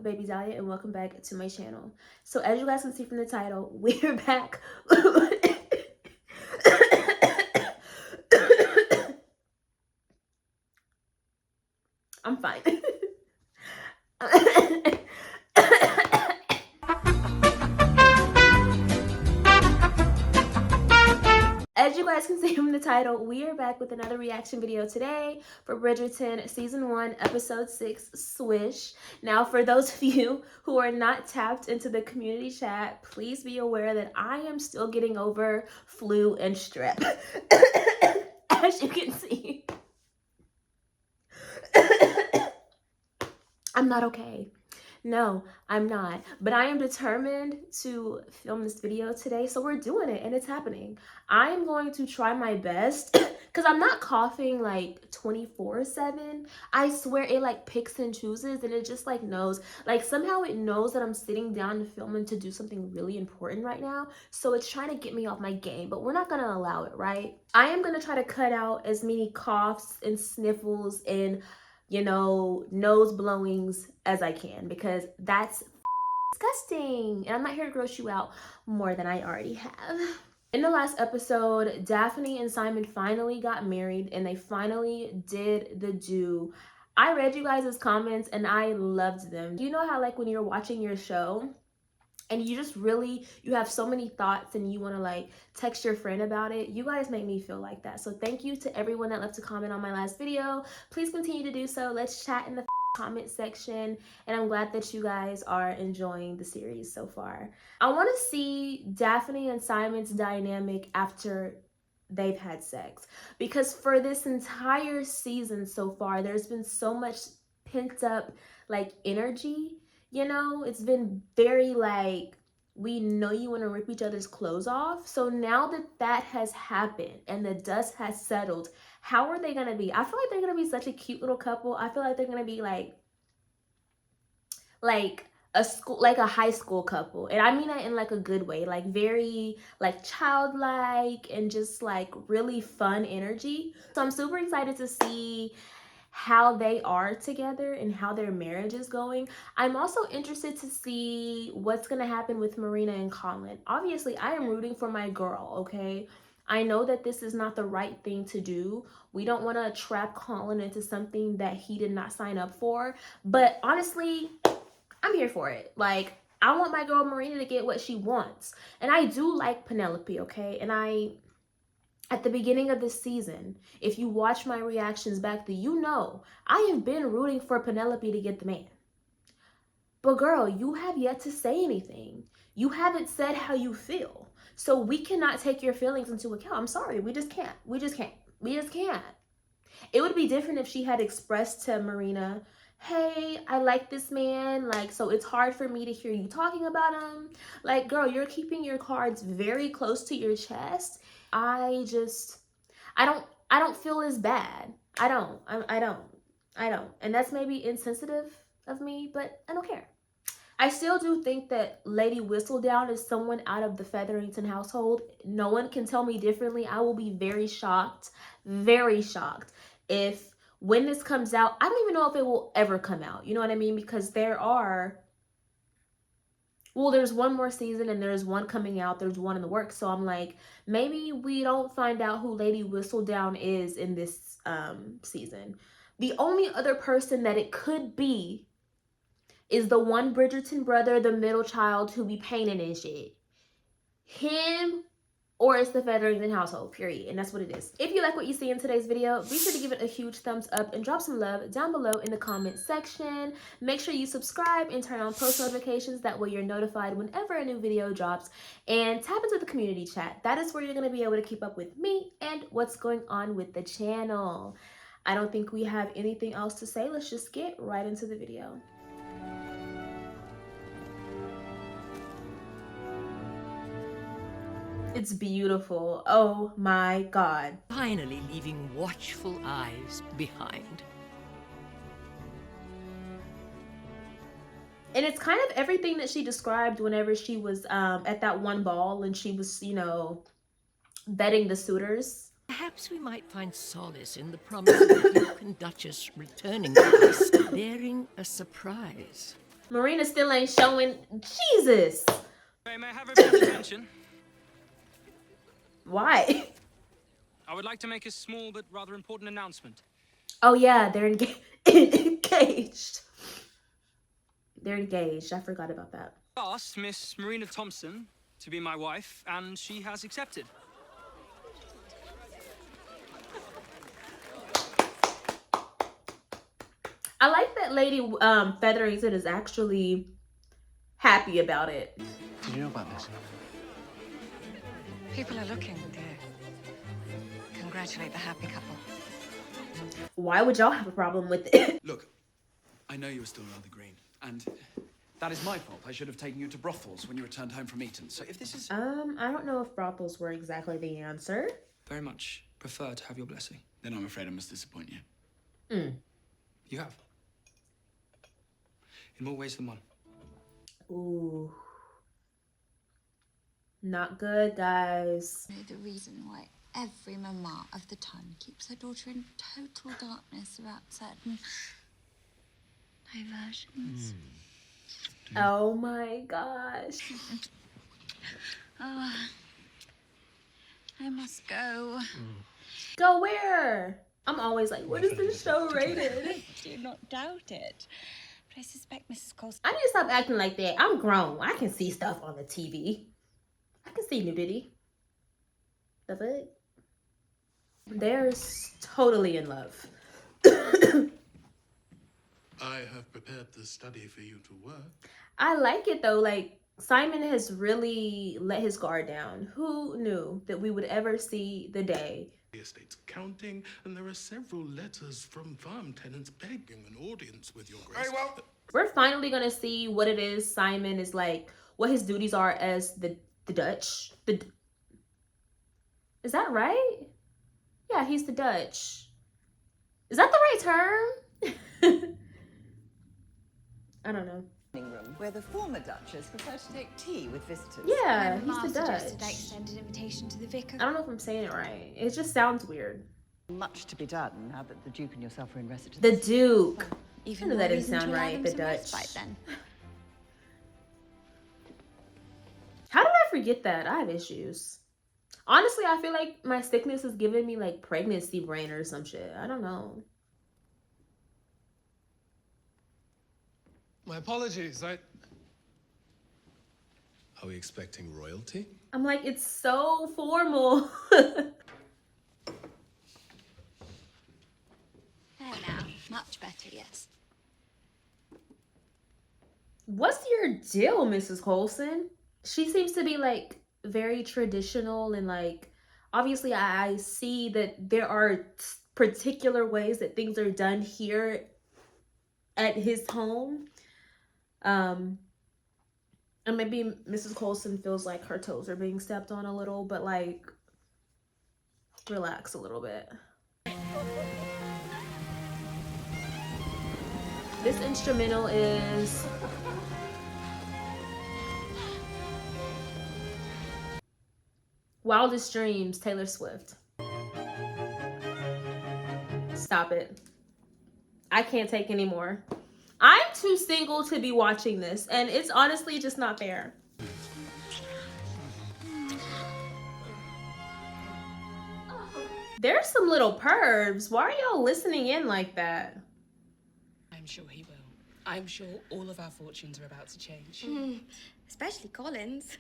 Baby Dahlia, and welcome back to my channel. So as you guys can see from the title, we're back. I'm fine. As you guys can see from the title, we are back with another reaction video today for Bridgerton Season 1, Episode 6, Swish. Now, for those of you who are not tapped into the community chat, please be aware that I am still getting over flu and strep. As you can see. I'm not okay. No, I'm not. But I am determined to film this video today. So we're doing it and it's happening. I am going to try my best because I'm not coughing like 24/7. I swear it like picks and chooses and it just like knows. Like somehow it knows that I'm sitting down to film and to do something really important right now. So it's trying to get me off my game, but we're not going to allow it, right? I am going to try to cut out as many coughs and sniffles and nose blowings as I can, because that's disgusting. And I'm not here to gross you out more than I already have. In the last episode, Daphne and Simon finally got married and they finally did the do. I read you guys' comments and I loved them. You know how like when you're watching your show and you just really, you have so many thoughts and you want to like text your friend about it? You guys make me feel like that. So thank you to everyone that left a comment on my last video. Please continue to do so. Let's chat in the comment section. And I'm glad that you guys are enjoying the series so far. I want to see Daphne and Simon's dynamic after they've had sex. Because for this entire season so far, there's been so much pent up like energy. It's been very like, we know you want to rip each other's clothes off. So now that that has happened and the dust has settled, how are they going to be? I feel like they're going to be such a cute little couple. I feel like they're going to be like a high school couple. And I mean that in like a good way, like very like childlike and just like really fun energy. So I'm super excited to see how they are together and how their marriage is going. I'm also interested to see what's going to happen with Marina and Colin. Obviously, I am rooting for my girl, okay? I know that this is not the right thing to do. We don't want to trap Colin into something that he did not sign up for. But honestly, I'm here for it. Like, I want my girl Marina to get what she wants. And I do like Penelope, okay? And at the beginning of this season, if you watch my reactions back then, I have been rooting for Penelope to get the man. But girl, you have yet to say anything. You haven't said how you feel. So we cannot take your feelings into account. I'm sorry, we just can't. We just can't. It would be different if she had expressed to Marina, hey, I like this man, like, so it's hard for me to hear you talking about him. Like, girl, you're keeping your cards very close to your chest. I don't feel as bad. I don't. And that's maybe insensitive of me, but I don't care. I still do think that Lady Whistledown is someone out of the Featherington household. No one can tell me differently. I will be very shocked if when this comes out, I don't even know if it will ever come out. You know what I mean? Because there's one more season and there's one coming out. There's one in the works. So I'm like, maybe we don't find out who Lady Whistledown is in this season. The only other person that it could be is the one Bridgerton brother, the middle child who be painting and shit. Him, or it's the Featherington household, period. And that's what it is. If you like what you see in today's video, be sure to give it a huge thumbs up and drop some love down below in the comment section. Make sure you subscribe and turn on post notifications. That way you're notified whenever a new video drops. And tap into the community chat. That is where you're going to be able to keep up with me and what's going on with the channel. I don't think we have anything else to say. Let's just get right into the video. It's beautiful. Oh my God. Finally leaving watchful eyes behind. And it's kind of everything that she described whenever she was at that one ball and she was, vetting the suitors. Perhaps we might find solace in the promise of the Duke and Duchess returning to us, bearing a surprise. Marina still ain't showing. Jesus. Hey, may I have everyone's attention? Why? I would like to make a small but rather important announcement. Oh yeah, they're engaged. They're engaged. I forgot about that. I asked Miss Marina Thompson to be my wife, and she has accepted. I like that Lady Featherington is actually happy about it. Did you know about this? People are looking, dear. Congratulate the happy couple. Why would y'all have a problem with it? Look, I know you were still rather green, and that is my fault. I should have taken you to brothels when you returned home from Eton. So if this is... I don't know if brothels were exactly the answer. Very much prefer to have your blessing. Then I'm afraid I must disappoint you. You have. In more ways than one. Ooh. Not good, guys. The reason why every mama of the time keeps her daughter in total darkness about certain diversions. Oh my gosh. Oh, I must go. Go where? I'm always like, what is this show rated? Do not doubt it. But I suspect Mrs. Colson. I need to stop acting like that. I'm grown. I can see stuff on the TV. I can see nudity. The fuck? They're totally in love. I have prepared the study for you to work. I like it though. Like, Simon has really let his guard down. Who knew that we would ever see the day? The estate's counting, and there are several letters from farm tenants begging an audience with your grace. Very well. We're finally gonna see what it is Simon is like, what his duties are as the Dutch. Is that right? Yeah, he's the Dutch. Is that the right term? I don't know. Room where the former Duchess preferred to take tea with visitors. Yeah, When he's the Ma suggested I Dutch. extend an invitation to the vicar. I don't know if I'm saying it right. It just sounds weird. Much to be done now that the Duke and yourself are in residence. The Duke. Even I know more that didn't reason to sound allow right, them the some Dutch. respite then. How did I forget that? I have issues. Honestly, I feel like my sickness is giving me like pregnancy brain or some shit. I don't know. My apologies, Are we expecting royalty? I'm like, it's so formal. There now. Much better, yes. What's your deal, Mrs. Colson? She seems to be like very traditional and like, obviously I see that there are particular ways that things are done here at his home. And maybe Mrs. Colson feels like her toes are being stepped on a little, but like, relax a little bit. This instrumental is Wildest Dreams, Taylor Swift. Stop it. I can't take anymore. I'm too single to be watching this, and it's honestly just not fair. There's some little pervs. Why are y'all listening in like that? I'm sure he will. I'm sure all of our fortunes are about to change. Especially Colin's.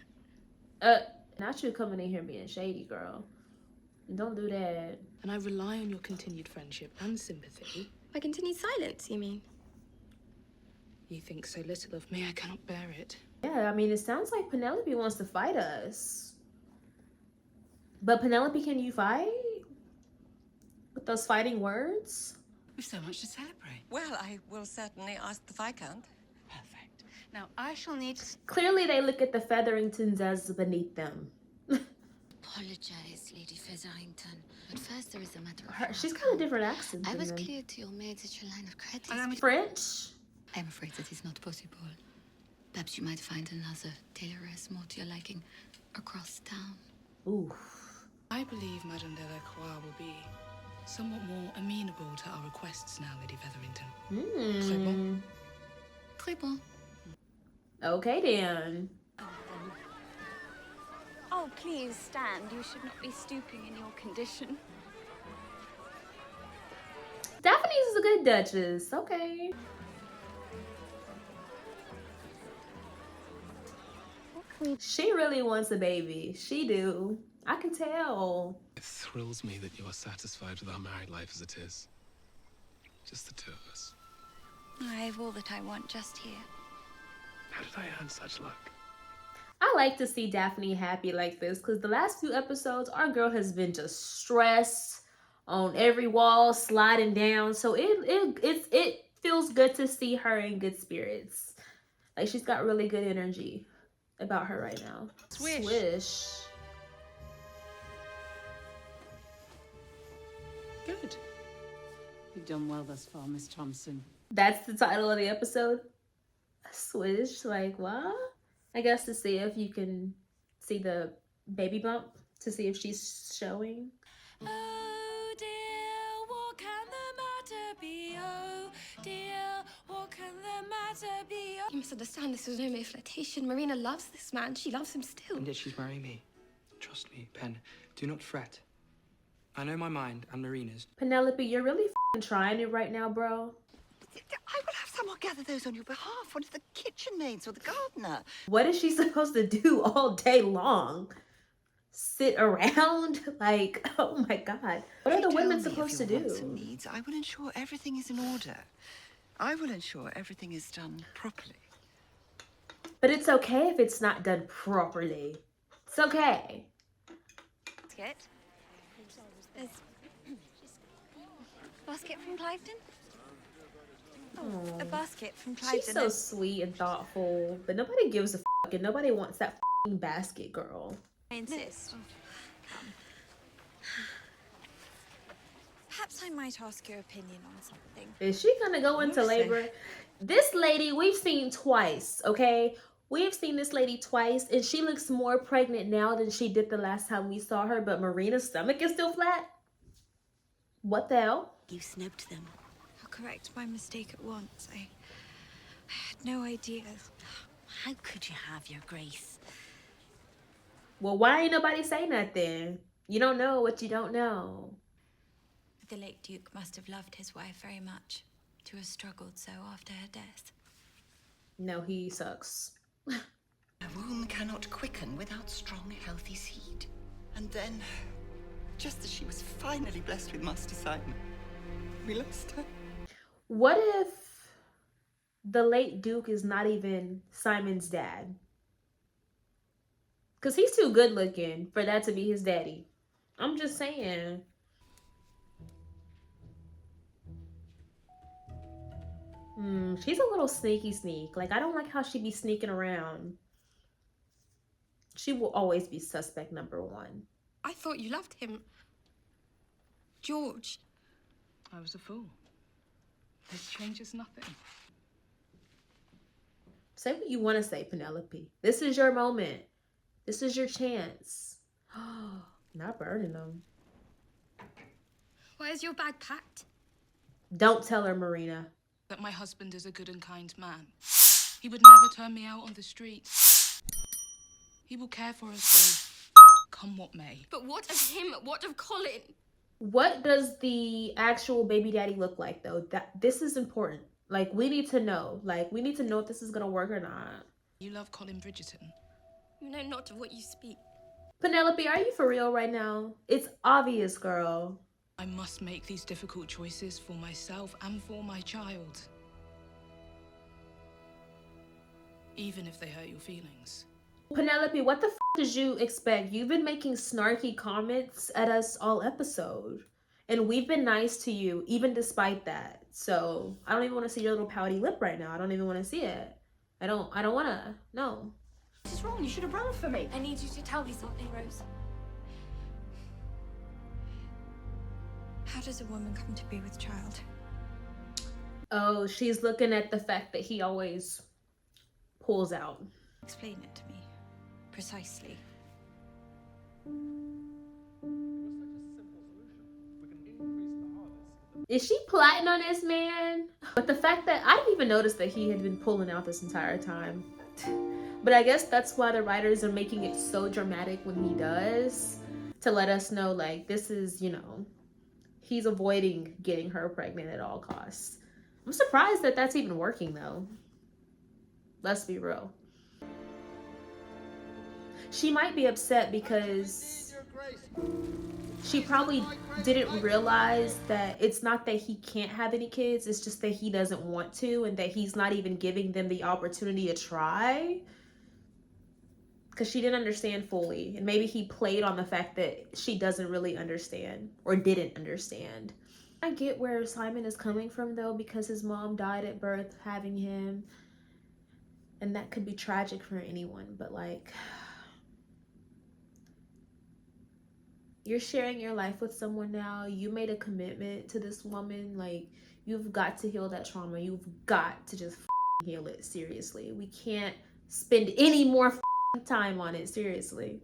Not you coming in here being shady, girl. Don't do that. And I rely on your continued friendship and sympathy. By continued silence, you mean? You think so little of me, I cannot bear it. Yeah, I mean, it sounds like Penelope wants to fight us. But Penelope, can you fight? With those fighting words? We've so much to celebrate. Well, I will certainly ask the Viscount. Perfect. Now, I shall need... Clearly, they look at the Featheringtons as beneath them. Apologize, Lady Featherington. But first there is a matter of She's kind of different accents. I was than them. clear to your maids at your line of credit. French? I'm afraid that is not possible. Perhaps you might find another tailoress more to your liking across town. Ooh. I believe Madame Delacroix will be somewhat more amenable to our requests now, Lady Featherington. Très bon. Très bon. Okay, then. Oh, please stand. You should not be stooping in your condition. Daphne's is a good Duchess. Okay. She really wants a baby. She do. I can tell. It thrills me that you are satisfied with our married life as it is. Just the two of us. I have all that I want just here. How did I earn such luck? I like to see Daphne happy like this because the last few episodes, our girl has been just stressed on every wall, sliding down. So it feels good to see her in good spirits. Like she's got really good energy about her right now. Swish. Swish. Good. You've done well thus far, Miss Thompson. That's the title of the episode. Swish. Like what? I guess to see if you can see the baby bump, to see if she's showing. Oh dear, what can the matter be? Oh dear, what can the matter be? You must understand this was no mere flirtation. Marina loves this man. She loves him still. And yet she's marrying me. Trust me, Pen. Do not fret. I know my mind and Marina's. Penelope, you're really trying it right now, bro. I will have someone gather those on your behalf. One of the kitchen maids or the gardener. What is she supposed to do all day long? Sit around? Like, oh my God. What are the women supposed to do? Some needs, I will ensure everything is in order. I will ensure everything is done properly. But it's okay if it's not done properly. It's okay. Basket. There's basket from Cliveden. Oh, a basket from Cliveden. She's so sweet and thoughtful, but nobody gives a fuck and nobody wants that fucking basket, girl. I insist. Perhaps I might ask your opinion on something. Is she gonna go into labor? This lady we've seen twice, okay? We've seen this lady twice, and she looks more pregnant now than she did the last time we saw her, but Marina's stomach is still flat? What the hell? You snubbed them. I'll correct my mistake at once. I had no idea. How could you have, your grace? Well, why ain't nobody say nothing? You don't know what you don't know. The late Duke must have loved his wife very much, to have struggled so after her death. No, he sucks. A womb cannot quicken without strong, healthy seed. And then, just as she was finally blessed with Master Simon, we lost her. What if the late Duke is not even Simon's dad? Because he's too good looking for that to be his daddy. I'm just saying. She's a little sneak. Like, I don't like how she be sneaking around. She will always be suspect number one. I thought you loved him. George. I was a fool. This changes nothing. Say what you want to say, Penelope. This is your moment. This is your chance. Not burning them. Where's your bag packed? Don't tell her, Marina. That my husband is a good and kind man. He would never turn me out on the street. He will care for us both, come what may. But what of him? What of Colin? What does the actual baby daddy look like, though? This is important. Like, we need to know. Like, we need to know if this is gonna work or not. You love Colin Bridgerton. You know not of what you speak. Penelope, are you for real right now? It's obvious, girl. I must make these difficult choices for myself and for my child. Even if they hurt your feelings. Penelope, what the f did you expect? You've been making snarky comments at us all episode. And we've been nice to you, even despite that. So, I don't even want to see your little pouty lip right now. I don't even want to see it. I don't want to. No. What is wrong? You should have run for me. I need you to tell me something, Rose. How does a woman come to be with child? Oh, she's looking at the fact that he always pulls out. Explain it to me. Precisely. Is she plotting on this man? But the fact that I didn't even notice that he had been pulling out this entire time. But I guess that's why the writers are making it so dramatic when he does, to let us know, like, this is, you know, he's avoiding getting her pregnant at all costs. I'm surprised that that's even working, though. Let's be real. She might be upset because she probably didn't realize that it's not that he can't have any kids, it's just that he doesn't want to, and that he's not even giving them the opportunity to try. Because she didn't understand fully, and maybe he played on the fact that she doesn't really understand or didn't understand. I get where Simon is coming from, though, because his mom died at birth having him, and that could be tragic for anyone. But like, you're sharing your life with someone now. You made a commitment to this woman. Like, you've got to heal that trauma. You've got to just heal it. Seriously, we can't spend any more time on it. Seriously.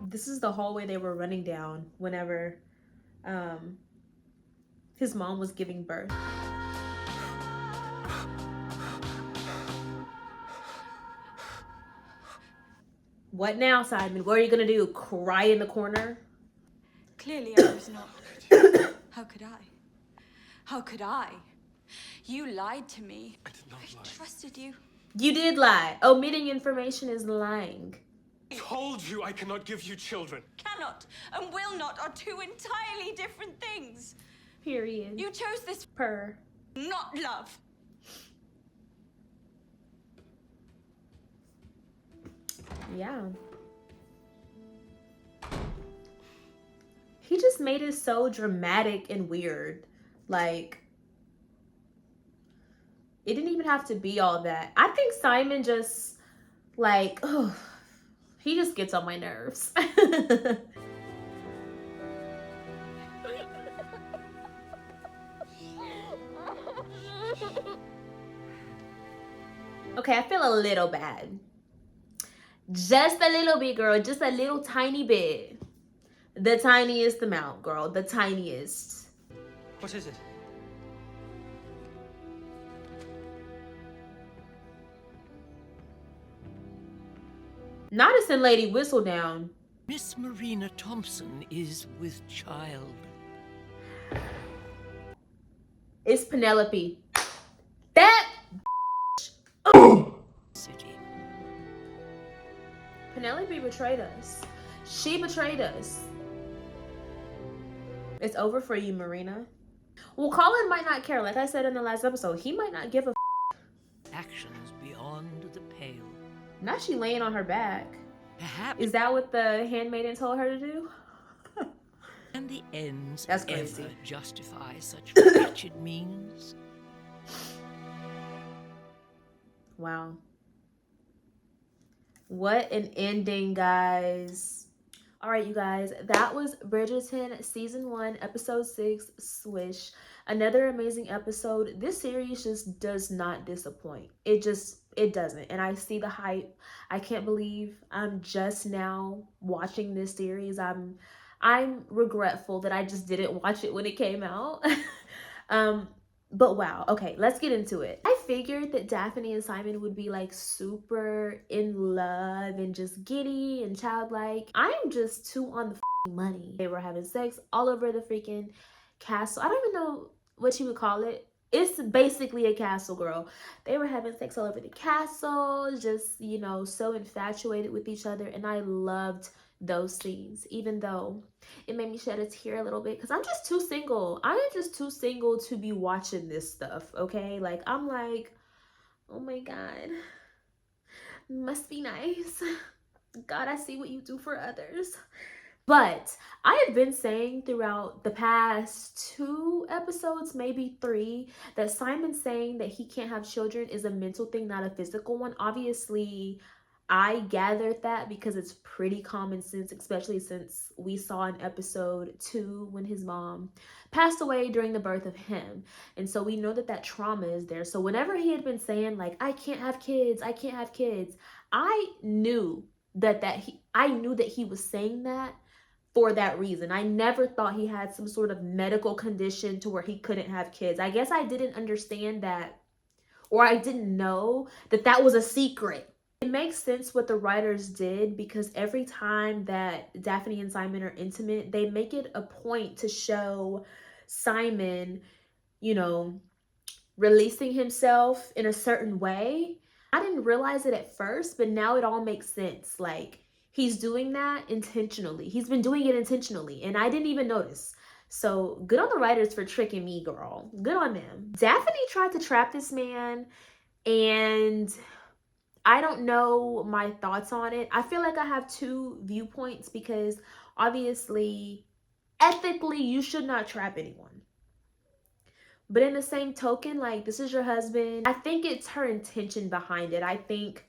This is the hallway they were running down whenever his mom was giving birth. What now, Simon? What are you gonna do? Cry in the corner? Clearly I was not. How could I? How could I? You lied to me. I did not lie. I trusted you. You did lie. Omitting information is lying. I told you I cannot give you children. Cannot and will not are two entirely different things. Period. You chose this Per. not love. Yeah. He just made it so dramatic and weird. Like, it didn't even have to be all that. I think Simon just, like, oh, he just gets on my nerves. Okay, I feel a little bad. Just a little bit, girl. Just a little tiny bit. The tiniest amount, girl. The tiniest. What is it? Not as in Lady Whistledown. Miss Marina Thompson is with child. It's Penelope. That City. Penelope betrayed us. She betrayed us. It's over for you, Marina. Well, Colin might not care. Like I said in the last episode, he might not give a Actions beyond the pale. Now she laying on her back. Perhaps. Is that what the handmaiden told her to do? And the ends That's crazy. ever justify such wretched means? Wow. What an ending, guys. All right, you guys, that was Bridgerton season 1, episode 6, Swish. Another amazing episode. This series just does not disappoint. It doesn't. And I see the hype. I can't believe I'm just now watching this series. I'm regretful that I just didn't watch it when it came out. But wow, okay, let's get into it. I figured that Daphne and Simon would be like super in love and just giddy and childlike. I'm just too on the money. They were having sex all over the freaking castle. I don't even know what you would call it. It's basically a castle, girl. They were having sex all over the castle, just, you know, so infatuated with each other. And I loved those scenes, even though it made me shed a tear a little bit because I'm just too single. I am just too single to be watching this stuff, okay? Like, I'm like, oh my God, must be nice. God, I see what you do for others. But I have been saying throughout the past 2 episodes, maybe 3, that Simon saying that he can't have children is a mental thing, not a physical one. Obviously, I gathered that because it's pretty common sense, especially since we saw in episode 2 when his mom passed away during the birth of him. And so we know that that trauma is there. So whenever he had been saying like, I can't have kids, I can't have kids, I knew that he was saying that for that reason. I never thought he had some sort of medical condition to where he couldn't have kids. I guess I didn't understand that, or I didn't know that that was a secret. It makes sense what the writers did, because every time that Daphne and Simon are intimate, they make it a point to show Simon, you know, releasing himself in a certain way. I didn't realize it at first, but now it all makes sense. Like, he's doing that intentionally. He's been doing it intentionally, and I didn't even notice. So good on the writers for tricking me, girl. Good on them. Daphne tried to trap this man, and I don't know my thoughts on it. I feel like I have two viewpoints, because obviously, ethically, you should not trap anyone. But in the same token, like, this is your husband. I think it's her intention behind it. I think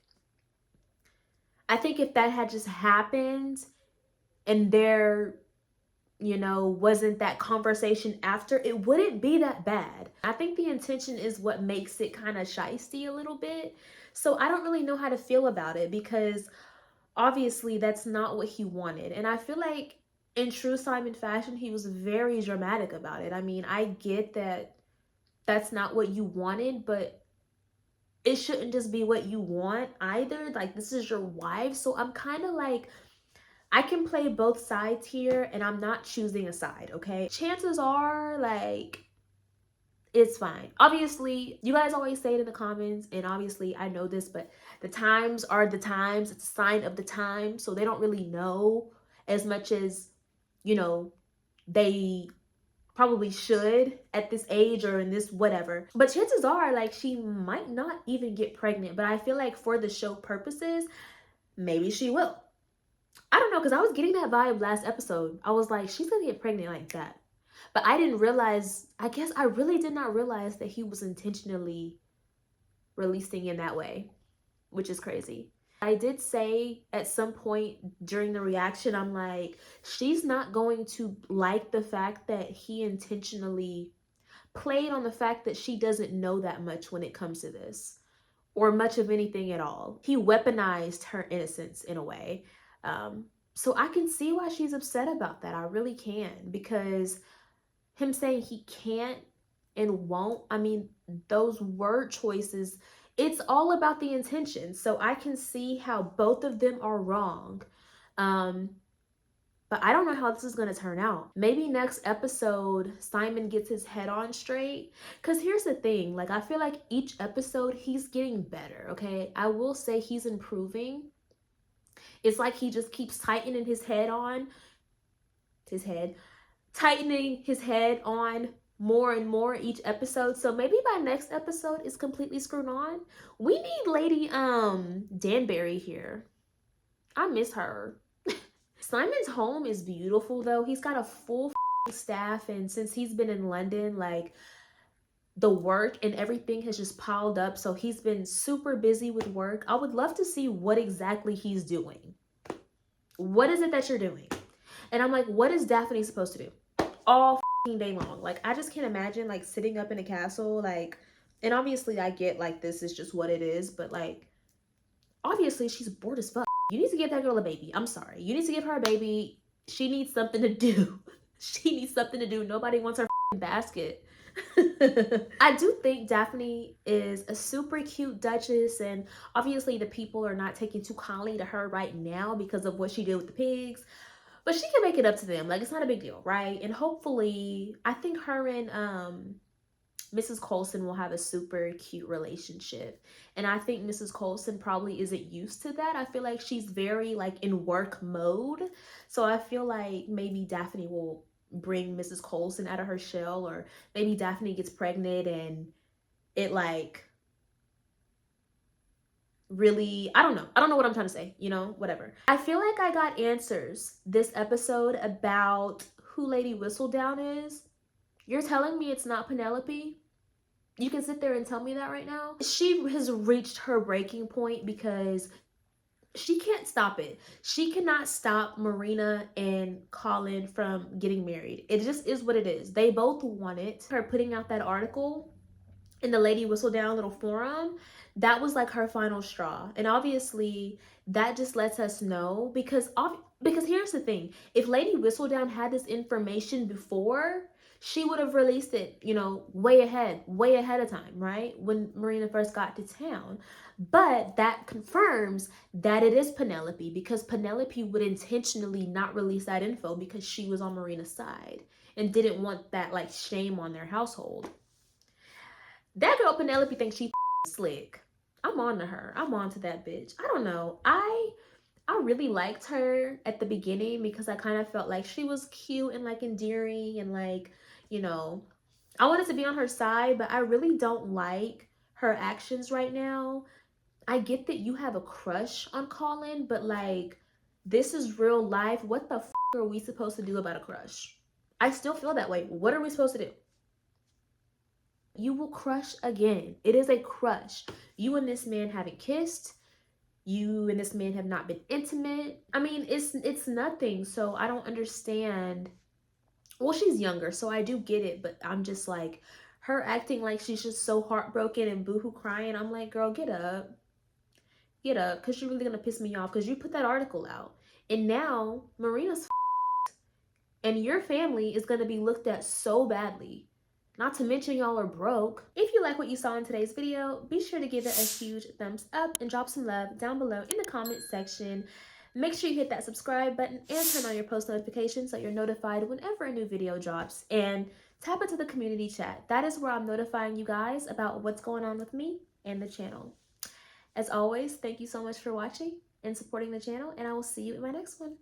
if that had just happened and there, you know, wasn't that conversation after, it wouldn't be that bad. I think the intention is what makes it kind of shisty a little bit. So I don't really know how to feel about it, because obviously that's not what he wanted. And I feel like in true Simon fashion, he was very dramatic about it. I mean, I get that that's not what you wanted, but it shouldn't just be what you want either. Like, this is your wife. So I'm kind of like, I can play both sides here, and I'm not choosing a side, okay? Chances are, like, it's fine. Obviously, you guys always say it in the comments, and obviously I know this, but the times are the times. It's a sign of the time. So they don't really know as much as, you know, they probably should at this age or in this whatever. But chances are, like, she might not even get pregnant. But I feel like for the show purposes, maybe she will. I don't know, because I was getting that vibe last episode. I was like, she's gonna get pregnant like that. But I didn't realize, I guess I really did not realize that he was intentionally releasing in that way, which is crazy. I did say at some point during the reaction, I'm like, she's not going to like the fact that he intentionally played on the fact that she doesn't know that much when it comes to this, or much of anything at all. He weaponized her innocence in a way. So I can see why she's upset about that. I really can, because him saying he can't and won't, I mean, those word choices, it's all about the intention. So I can see how both of them are wrong. But I don't know how this is going to turn out. Maybe next episode, Simon gets his head on straight. Because here's the thing. Like, I feel like each episode, he's getting better, okay? I will say he's improving. It's like he just keeps tightening his head on. Tightening his head on more and more each episode. So maybe by next episode it's completely screwed on. We need Lady Danbury here. I miss her. Simon's home is beautiful though. He's got a full staff, and since he's been in London, like, the work and everything has just piled up. So he's been super busy with work. I would love to see what exactly he's doing. What is it that you're doing? And I'm like, what is Daphne supposed to do all day long? Like, I just can't imagine, like, sitting up in a castle, like, and obviously I get, like, this is just what it is, but, like, obviously she's bored as fuck. You need to give that girl a baby. I'm sorry. You need to give her a baby. She needs something to do. She needs something to do. Nobody wants her basket. I do think Daphne is a super cute Duchess, and obviously the people are not taking too kindly to her right now because of what she did with the pigs. But she can make it up to them. Like, it's not a big deal, right? And hopefully, I think her and Mrs. Coulson will have a super cute relationship. And I think Mrs. Coulson probably isn't used to that. I feel like she's very, like, in work mode. So I feel like maybe Daphne will bring Mrs. Coulson out of her shell, or maybe Daphne gets pregnant and it, like, really, I don't know what I'm trying to say, you know, whatever. I feel like I got answers this episode about who Lady Whistledown is. You're telling me it's not Penelope? You can sit there and tell me that right now? She has reached her breaking point, because she can't stop it. She cannot stop Marina and Colin from getting married. It just is what it is. They both want it. Her putting out that article in the Lady Whistledown little forum, that was like her final straw. And obviously that just lets us know, because Because here's the thing, if Lady Whistledown had this information before, she would have released it, you know, way ahead of time, right? When Marina first got to town. But that confirms that it is Penelope, because Penelope would intentionally not release that info because she was on Marina's side and didn't want that like shame on their household. That girl Penelope thinks she slick. I'm on to her. I'm on to that bitch. I don't know. I really liked her at the beginning because I kind of felt like she was cute and like endearing and like, you know, I wanted to be on her side, but I really don't like her actions right now. I get that you have a crush on Colin, but like, this is real life. What the are we supposed to do about a crush? I still feel that way. What are we supposed to do? You will crush again. It is a crush. You and this man haven't kissed. You and this man have not been intimate. I mean, it's nothing. So I don't understand. Well, she's younger, so I do get it, but I'm just like, her acting like she's just so heartbroken and boohoo crying. I'm like, girl, get up. Get up, because you're really gonna piss me off because you put that article out. And now Marina's and your family is gonna be looked at so badly. Not to mention y'all are broke. If you like what you saw in today's video, be sure to give it a huge thumbs up and drop some love down below in the comment section. Make sure you hit that subscribe button and turn on your post notifications so you're notified whenever a new video drops. And tap into the community chat. That is where I'm notifying you guys about what's going on with me and the channel. As always, thank you so much for watching and supporting the channel, and I will see you in my next one.